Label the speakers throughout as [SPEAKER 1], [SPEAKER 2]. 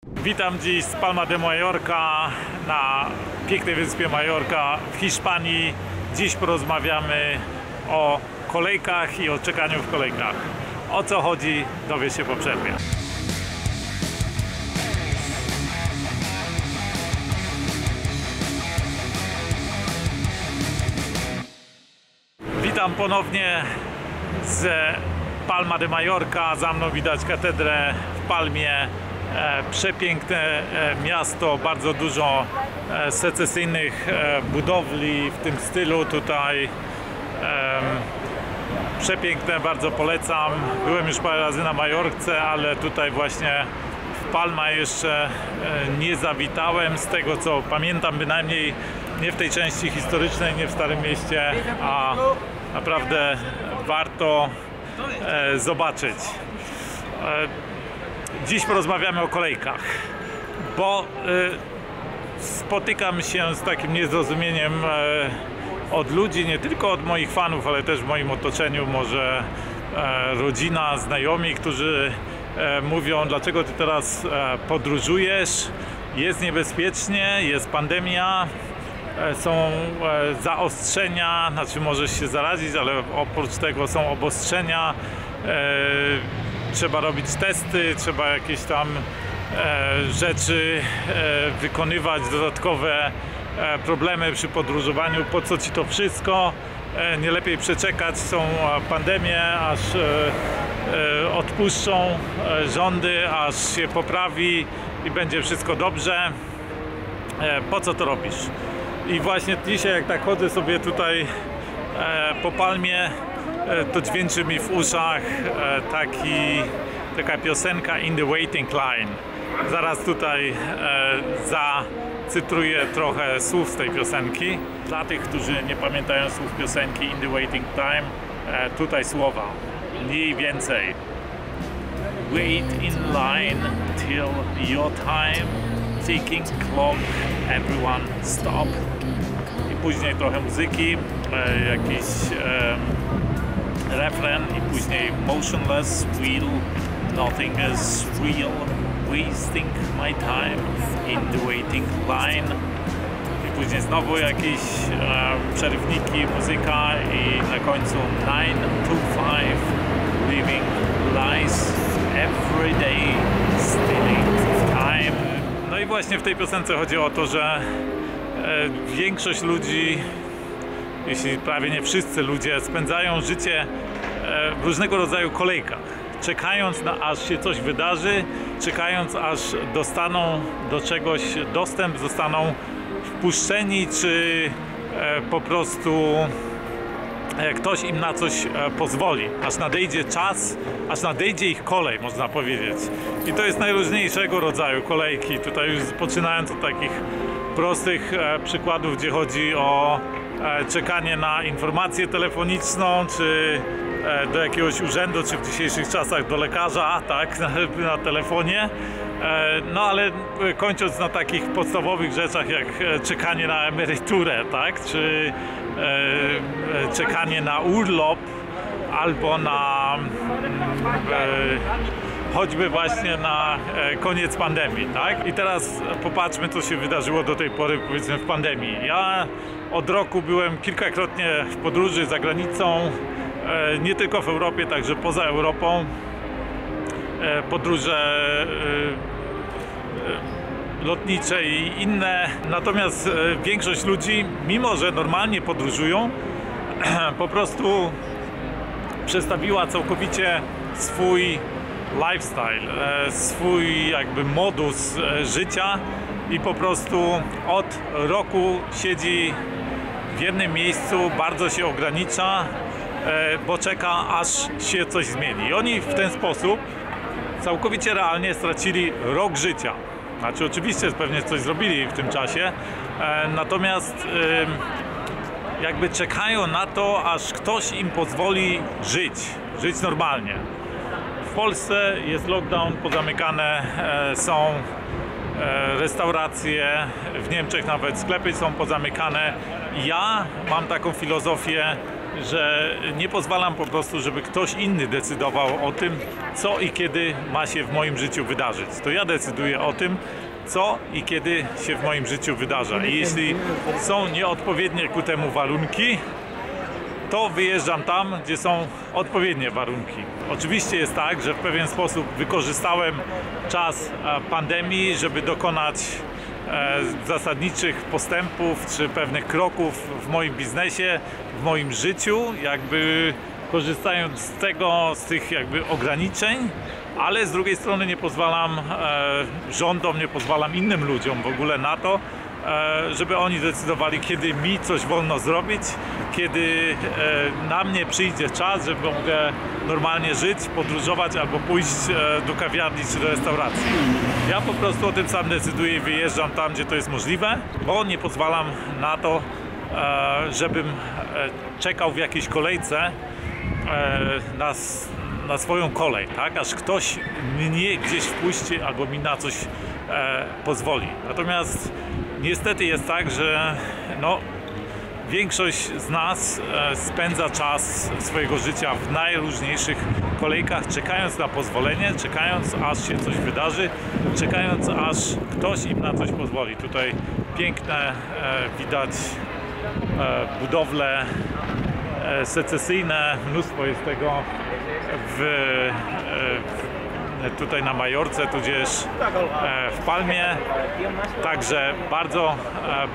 [SPEAKER 1] Witam dziś z Palma de Mallorca na pięknej wyspie Majorka w Hiszpanii. Dziś porozmawiamy o kolejkach i o czekaniu w kolejkach. O co chodzi, dowie się po przerwie. Witam ponownie z Palma de Mallorca. Za mną widać katedrę w Palmie. Przepiękne miasto, bardzo dużo secesyjnych budowli w tym stylu tutaj. Przepiękne, bardzo polecam. Byłem już parę razy na Majorce, ale tutaj właśnie w Palma jeszcze nie zawitałem, z tego co pamiętam, bynajmniej nie w tej części historycznej, nie w Starym Mieście, a naprawdę warto zobaczyć. Dziś porozmawiamy o kolejkach, bo spotykam się z takim niezrozumieniem od ludzi, nie tylko od moich fanów, ale też w moim otoczeniu, może rodzina, znajomi, którzy mówią: dlaczego ty teraz podróżujesz, jest niebezpiecznie, jest pandemia, są zaostrzenia, znaczy możesz się zarazić, ale oprócz tego są obostrzenia, trzeba robić testy, trzeba jakieś tam rzeczy wykonywać, dodatkowe problemy przy podróżowaniu. Po co ci to wszystko? Nie lepiej przeczekać tą pandemię, aż odpuszczą rządy, aż się poprawi i będzie wszystko dobrze. Po co to robisz? I właśnie dzisiaj, jak tak chodzę sobie tutaj po Palmie, to dźwięczy mi w uszach taka piosenka In the Waiting Line. Zaraz tutaj zacytuję trochę słów z tej piosenki. Dla tych, którzy nie pamiętają słów piosenki In the Waiting Time, tutaj słowa mniej więcej: wait in line till your time, ticking clock, everyone stop. I później trochę muzyki, jakiś refren i później motionless wheel, nothing is real, wasting my time in the waiting line. I później znowu jakieś przerywniki, muzyka i na końcu 9 to 5, living lies every day, stealing time. No i właśnie w tej piosence chodzi o to, że większość ludzi, jeśli prawie nie wszyscy ludzie, spędzają życie w różnego rodzaju kolejkach, czekając aż się coś wydarzy, czekając aż dostaną do czegoś dostęp, zostaną wpuszczeni, czy po prostu ktoś im na coś pozwoli, aż nadejdzie czas, aż nadejdzie ich kolej, można powiedzieć. I to jest najróżniejszego rodzaju kolejki, tutaj już poczynając od takich prostych przykładów, gdzie chodzi o czekanie na informację telefoniczną, czy do jakiegoś urzędu, czy w dzisiejszych czasach do lekarza, tak, na telefonie. No ale kończąc na takich podstawowych rzeczach jak czekanie na emeryturę, tak, czy czekanie na urlop, albo na choćby właśnie na koniec pandemii, tak? I teraz popatrzmy, co się wydarzyło do tej pory, powiedzmy, w pandemii. Ja od roku byłem kilkakrotnie w podróży za granicą, nie tylko w Europie, także poza Europą. Podróże lotnicze i inne. Natomiast większość ludzi, mimo że normalnie podróżują, po prostu przestawiła całkowicie swój lifestyle, swój jakby modus życia i po prostu od roku siedzi w jednym miejscu, bardzo się ogranicza, bo czeka, aż się coś zmieni. I oni w ten sposób całkowicie realnie stracili rok życia. Znaczy oczywiście pewnie coś zrobili w tym czasie, natomiast jakby czekają na to, aż ktoś im pozwoli żyć normalnie. W Polsce jest lockdown, pozamykane są restauracje, w Niemczech nawet sklepy są pozamykane. Ja mam taką filozofię, że nie pozwalam po prostu, żeby ktoś inny decydował o tym, co i kiedy ma się w moim życiu wydarzyć. To ja decyduję o tym, co i kiedy się w moim życiu wydarza. I jeśli są nieodpowiednie ku temu warunki, to wyjeżdżam tam, gdzie są odpowiednie warunki. Oczywiście jest tak, że w pewien sposób wykorzystałem czas pandemii, żeby dokonać zasadniczych postępów czy pewnych kroków w moim biznesie, w moim życiu, jakby korzystając z tych jakby ograniczeń, ale z drugiej strony nie pozwalam rządom, nie pozwalam innym ludziom w ogóle na to, żeby oni decydowali, kiedy mi coś wolno zrobić, kiedy na mnie przyjdzie czas, żeby mogę normalnie żyć, podróżować albo pójść do kawiarni czy do restauracji. Ja po prostu o tym sam decyduję i wyjeżdżam tam, gdzie to jest możliwe, bo nie pozwalam na to, żebym czekał w jakiejś kolejce na swoją kolej, tak? Aż ktoś mnie gdzieś wpuści albo mi na coś pozwoli. Natomiast niestety jest tak, że większość z nas spędza czas swojego życia w najróżniejszych kolejkach, czekając na pozwolenie, czekając aż się coś wydarzy, czekając aż ktoś im na coś pozwoli. Tutaj piękne widać budowle secesyjne, mnóstwo jest tego tutaj na Majorce, tudzież w Palmie. Także bardzo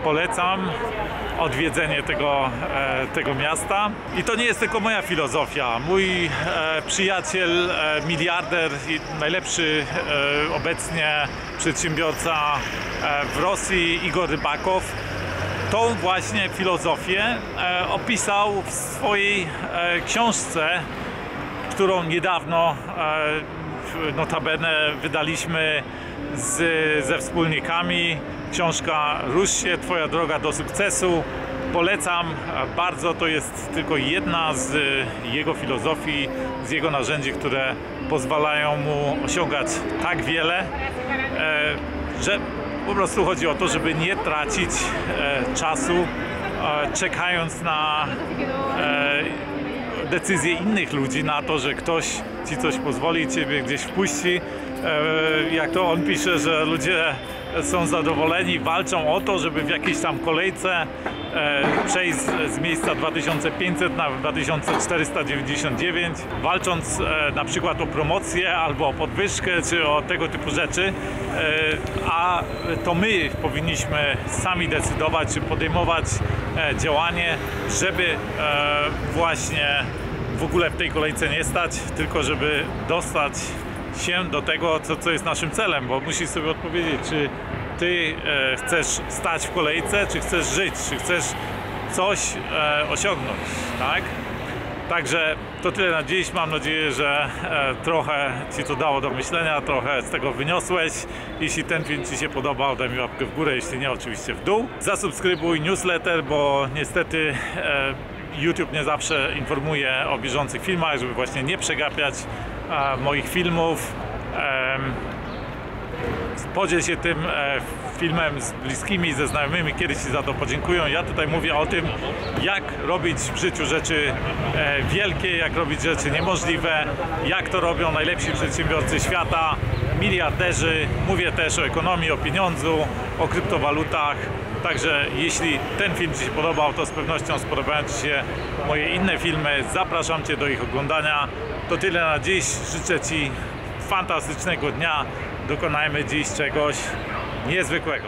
[SPEAKER 1] polecam odwiedzenie tego miasta. I to nie jest tylko moja filozofia. Mój przyjaciel, miliarder i najlepszy obecnie przedsiębiorca w Rosji, Igor Rybakow, tą właśnie filozofię opisał w swojej książce, którą niedawno notabene wydaliśmy ze wspólnikami. Książka Rusz się, Twoja droga do sukcesu. Polecam bardzo, to jest tylko jedna z jego filozofii, z jego narzędzi, które pozwalają mu osiągać tak wiele, że po prostu chodzi o to, żeby nie tracić czasu czekając na decyzje innych ludzi, na to, że ktoś ci coś pozwoli, ciebie gdzieś wpuści. Jak to on pisze, że ludzie są zadowoleni, walczą o to, żeby w jakiejś tam kolejce przejść z miejsca 2500 na 2499, walcząc na przykład o promocję albo o podwyżkę, czy o tego typu rzeczy, a to my powinniśmy sami decydować, czy podejmować działanie, żeby właśnie w ogóle w tej kolejce nie stać, tylko żeby dostać się do tego, co jest naszym celem, bo musisz sobie odpowiedzieć, czy ty chcesz stać w kolejce, czy chcesz żyć, czy chcesz coś osiągnąć, tak? Także to tyle na dziś. Mam nadzieję, że trochę ci to dało do myślenia, trochę z tego wyniosłeś. Jeśli ten film ci się podobał, daj mi łapkę w górę, jeśli nie, oczywiście w dół. Zasubskrybuj newsletter, bo niestety YouTube nie zawsze informuje o bieżących filmach, żeby właśnie nie przegapiać moich filmów. Podziel się tym filmem z bliskimi, ze znajomymi, kiedyś ci za to podziękują. Ja tutaj mówię o tym, jak robić w życiu rzeczy wielkie, jak robić rzeczy niemożliwe, jak to robią najlepsi przedsiębiorcy świata, miliarderzy. Mówię też o ekonomii, o pieniądzu, o kryptowalutach. Także jeśli ten film ci się podobał, to z pewnością spodobają ci się moje inne filmy. Zapraszam cię do ich oglądania. To tyle na dziś. Życzę ci fantastycznego dnia. Dokonajmy dziś czegoś niezwykłego.